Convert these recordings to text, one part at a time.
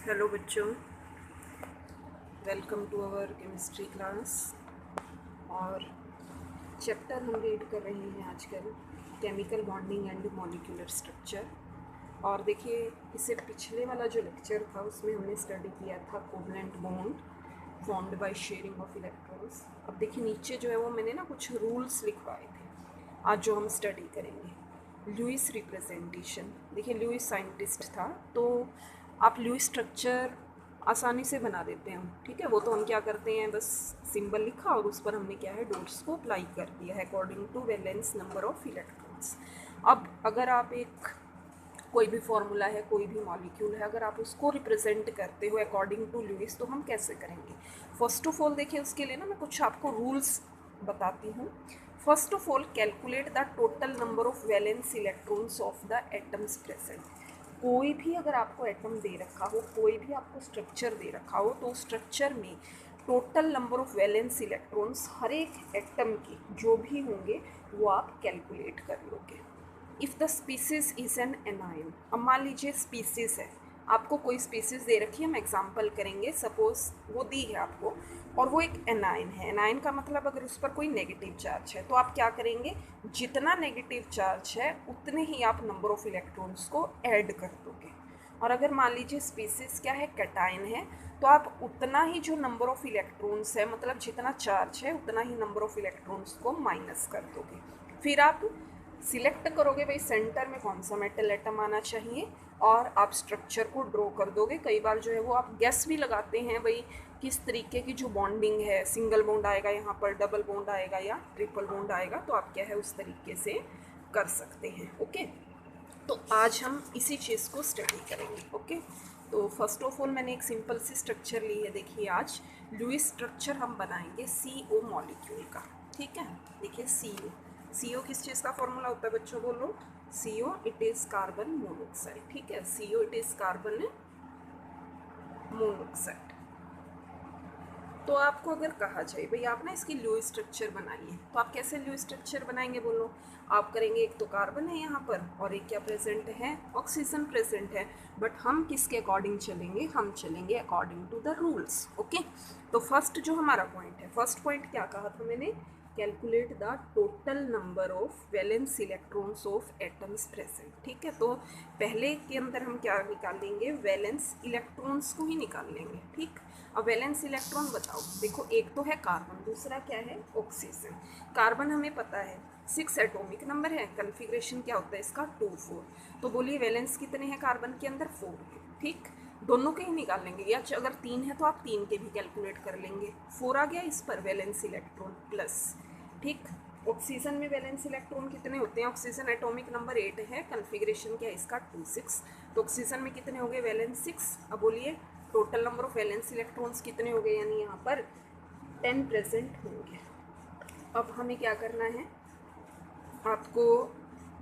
Hello बच्चों, welcome to our chemistry class. और chapter हम रीड कर रहे हैं आजकल chemical bonding and molecular structure. और देखिए, इससे पिछले वाला जो लेक्चर था उसमें हमने स्टडी किया था covalent bond formed by sharing of electrons. अब देखिए नीचे जो है वो मैंने ना कुछ रूल्स लिखवाए थे आज जो हम स्टडी करेंगे। लुईस रिप्रेजेंटेशन, देखिए लुईस साइंटिस्ट था, तो आप लुईस स्ट्रक्चर आसानी से बना देते हैं हम, ठीक है। वो तो हम क्या करते हैं, बस सिंबल लिखा और उस पर हमने क्या है डोट्स को अप्लाई कर दिया है according to valence number of electrons. अब अगर आप एक कोई भी फॉर्मूला है, कोई भी मॉलिक्यूल है, अगर आप उसको रिप्रेजेंट करते हो अकॉर्डिंग टू लुईस, तो हम कैसे करेंगे। फर्स्ट ऑफ ऑल देखिए, उसके लिए ना मैं कुछ आपको रूल्स बताती हूँ। First of all, calculate the total number of valence electrons of the atoms present. कोई भी अगर आपको एटम दे रखा हो, कोई भी आपको स्ट्रक्चर दे रखा हो, तो स्ट्रक्चर में total number of valence electrons हर एक एटम के जो भी होंगे वो आप कैलकुलेट कर लोगे। If the species is an anion, अब मान लीजिए स्पीसीज है, आपको कोई स्पीसीज दे रखी है, हम एग्जांपल करेंगे, सपोज वो दी है आपको और वो एक एनायन है। एनायन का मतलब अगर उस पर कोई नेगेटिव चार्ज है तो आप क्या करेंगे, जितना नेगेटिव चार्ज है उतने ही आप नंबर ऑफ इलेक्ट्रॉन्स को ऐड कर दोगे। और अगर मान लीजिए स्पीसीज क्या है, कैटायन है, तो आप उतना ही जो नंबर ऑफ इलेक्ट्रॉन्स है, मतलब जितना चार्ज है उतना ही नंबर ऑफ इलेक्ट्रॉन्स को माइनस कर दोगे। फिर आप सिलेक्ट करोगे भाई सेंटर में कौन सा मेटल एटम आना चाहिए और आप स्ट्रक्चर को ड्रॉ कर दोगे। कई बार जो है वो आप गेस भी लगाते हैं भाई किस तरीके की जो बॉन्डिंग है, सिंगल बॉन्ड आएगा यहाँ पर, डबल बॉन्ड आएगा या ट्रिपल बॉन्ड आएगा, तो आप क्या है उस तरीके से कर सकते हैं। ओके, तो आज हम इसी चीज़ को स्टडी करेंगे। ओके, तो फर्स्ट ऑफ ऑल मैंने एक सिंपल सी स्ट्रक्चर ली है। देखिए आज लुईस स्ट्रक्चर हम बनाएंगे CO मॉलिक्यूल का, ठीक है। देखिए CO किस चीज़ का फॉर्मूला होता है बच्चों, बोलो। CO it is carbon monoxide, ठीक है। CO it is carbon monoxide. तो आपको अगर कहा जाए भाई आप ना इसकी लुईस स्ट्रक्चर बनाइए, तो आप कैसे लुईस स्ट्रक्चर बनाएंगे, बोलो। आप करेंगे, एक तो कार्बन है यहाँ पर और एक क्या प्रेजेंट है, ऑक्सीजन प्रेजेंट है। बट हम किसके अकॉर्डिंग चलेंगे, हम चलेंगे according to the rules. Okay, तो फर्स्ट जो हमारा पॉइंट है, फर्स्ट पॉइंट क्या कहा था मैंने, calculate the total number of valence electrons of atoms present, ठीक है। तो पहले के अंदर हम क्या निकाल लेंगे, वैलेंस इलेक्ट्रॉन्स को ही निकाल लेंगे, ठीक। अब वैलेंस इलेक्ट्रॉन बताओ, देखो एक तो है कार्बन, दूसरा क्या है, ऑक्सीजन। कार्बन हमें पता है 6 एटॉमिक नंबर है, कन्फिग्रेशन क्या होता है इसका 2 4। तो बोलिए वैलेंस कितने हैं कार्बन के अंदर, 4 है, ठीक। दोनों के ही निकाल लेंगे, या अगर 3 है तो आप 3 के भी कैलकुलेट कर लेंगे। 4 आ गया इस पर वैलेंस इलेक्ट्रॉन प्लस, ठीक। ऑक्सीजन में वैलेंस इलेक्ट्रॉन कितने होते हैं, ऑक्सीजन एटॉमिक नंबर 8 है, कन्फिग्रेशन क्या है इसका 2 6। तो ऑक्सीजन में कितने हो गए, वैलेंस 6। अब बोलिए total number of valence electrons कितने हो गए, यानी यहाँ पर 10 प्रेजेंट होंगे। अब हमें क्या करना है, आपको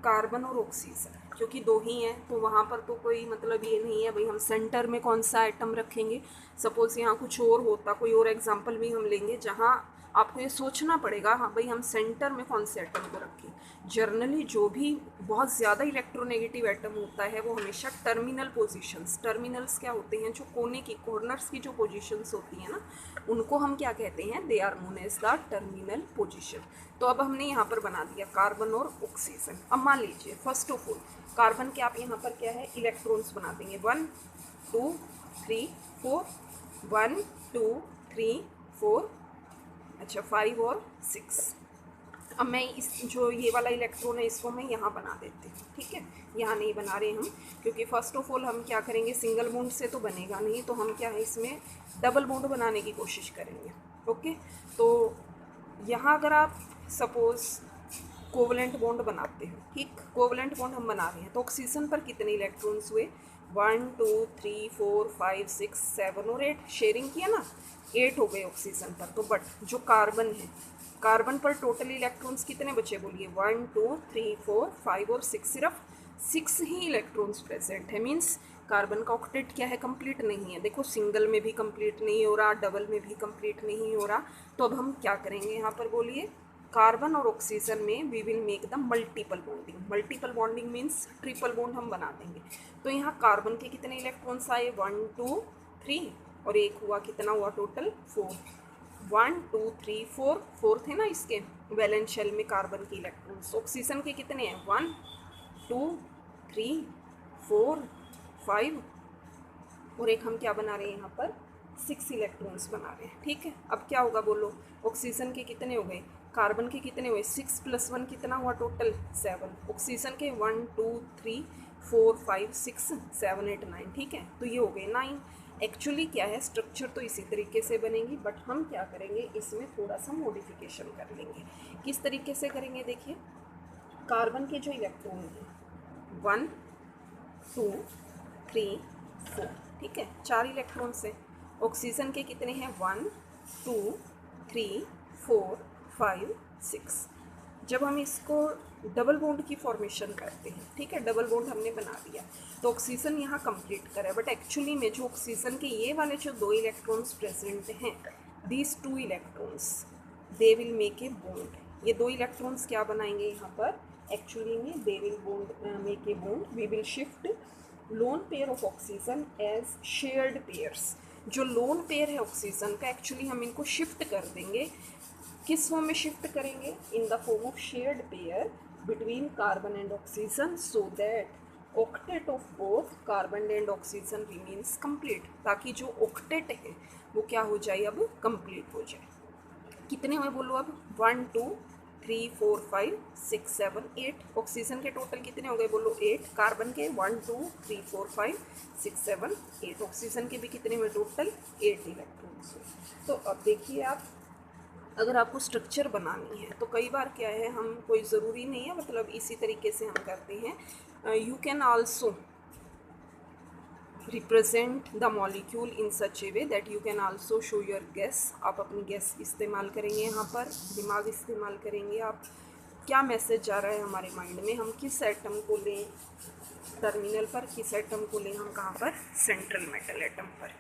कार्बन और ऑक्सीजन क्योंकि दो ही हैं, तो वहाँ पर तो कोई मतलब ये नहीं है भाई हम सेंटर में कौन सा आइटम रखेंगे। सपोज़ यहाँ कुछ और होता, कोई और एग्जांपल भी हम लेंगे जहाँ आपको ये सोचना पड़ेगा, हाँ भाई हम सेंटर में कौन से एटम को रखें। जनरली जो भी बहुत ज़्यादा इलेक्ट्रोनेगेटिव एटम होता है वो हमेशा टर्मिनल पोजीशंस, टर्मिनल्स क्या होते हैं, जो कोने की कॉर्नर्स की जो पोजीशंस होती हैं ना, उनको हम क्या कहते हैं, they are known as the terminal position. तो अब हमने यहाँ पर बना दिया कार्बन और ऑक्सीजन। अब मान लीजिए फर्स्ट ऑफ ऑल कार्बन के आप यहाँ पर क्या है इलेक्ट्रॉन्स बना देंगे, 1 2 3 4, 1 2 3 4, अच्छा 5 और 6। अब मैं इस जो ये वाला इलेक्ट्रॉन है इसको मैं यहाँ बना देती हूँ, ठीक है। यहाँ नहीं बना रहे हम क्योंकि फर्स्ट ऑफ ऑल हम क्या करेंगे, सिंगल बॉन्ड से तो बनेगा नहीं, तो हम क्या है इसमें डबल बॉन्ड बनाने की कोशिश करेंगे। ओके, तो यहाँ अगर आप सपोज़ कोवलेंट बॉन्ड बनाते हो, ठीक, कोवलेंट बॉन्ड हम बना रहे हैं, तो ऑक्सीजन पर कितने इलेक्ट्रॉन्स हुए, 1 2 3 4 5 6 7 और 8, शेयरिंग किया ना, 8 हो गए ऑक्सीजन पर। तो बट जो कार्बन है, कार्बन पर टोटल इलेक्ट्रॉन्स कितने बचे, बोलिए 1 2 3 4 5 और 6, सिर्फ 6 ही इलेक्ट्रॉन्स प्रेजेंट है। मीन्स कार्बन का ऑक्टेट क्या है, कंप्लीट नहीं है। देखो सिंगल में भी कंप्लीट नहीं हो रहा, डबल में भी कंप्लीट नहीं हो रहा। तो अब हम क्या करेंगे यहाँ पर, बोलिए कार्बन और ऑक्सीजन में we will make the multiple bonding. Multiple bonding means triple bond हम बना देंगे। तो यहाँ कार्बन के कितने इलेक्ट्रॉन्स आए, 1 2 3, और एक हुआ, कितना हुआ टोटल, 4। 1 2 3 4, 4 थे ना इसके वैलेंस शेल में कार्बन के इलेक्ट्रॉन्स। ऑक्सीजन के कितने हैं, 1 2 3 4 5, और एक हम क्या बना रहे हैं यहाँ पर, 6 इलेक्ट्रॉन्स बना रहे हैं। ठीक है, अब क्या होगा बोलो, ऑक्सीजन के कितने हो गए, कार्बन के कितने हुए, 6 + 1 कितना हुआ टोटल, 7। ऑक्सीजन के 1 2 3 4 5 6 7 8 9। ठीक है, तो ये हो गए 9। एक्चुअली क्या है, स्ट्रक्चर तो इसी तरीके से बनेगी, बट हम क्या करेंगे, इसमें थोड़ा सा मॉडिफिकेशन कर लेंगे। किस तरीके से करेंगे, देखिए, कार्बन के जो इलेक्ट्रॉन हैं 1 2 3 4, ठीक है, 4 इलेक्ट्रॉन्स हैं। ऑक्सीजन के कितने हैं, 1 2 3 4 5 6। जब हम इसको डबल बॉन्ड की फॉर्मेशन करते हैं, ठीक है, डबल बॉन्ड हमने बना दिया, तो ऑक्सीजन यहाँ कंप्लीट करा, बट एक्चुअली में जो ऑक्सीजन के ये वाले जो 2 इलेक्ट्रॉन्स प्रेजेंट हैं, these 2 electrons they will make a bond. ये 2 इलेक्ट्रॉन्स क्या बनाएंगे यहाँ पर, एक्चुअली में they will bond make a bond. We will shift lone pair of oxygen as shared pairs. जो लोन पेयर है ऑक्सीजन का, एक्चुअली हम इनको शिफ्ट कर देंगे, किस फॉर्म में शिफ्ट करेंगे, in the form of shared pair between carbon and oxygen, so that octet of both carbon and oxygen remains complete. ताकि जो ऑक्टेट है वो क्या हो जाए, अब कंप्लीट हो जाए। कितने हुए बोलो अब, 1 2 3 4 5 6 7 8। ऑक्सीजन के टोटल कितने हो गए बोलो, 8। कार्बन के 1 2 3 4 5 6 7 8। ऑक्सीजन के भी कितने हुए टोटल, 8 इलेक्ट्रॉन्स हुए। तो अब देखिए आप, अगर आपको स्ट्रक्चर बनानी है तो कई बार क्या है, हम कोई ज़रूरी नहीं है, मतलब इसी तरीके से हम करते हैं। You can also represent the molecule in such a way that you can also show your guess. आप अपनी गेस इस्तेमाल करेंगे, यहाँ पर दिमाग इस्तेमाल करेंगे। आप क्या मैसेज जा रहा है हमारे माइंड में, हम किस एटम को लें टर्मिनल पर, किस एटम को लें हम कहाँ पर, सेंट्रल मेटल एटम पर।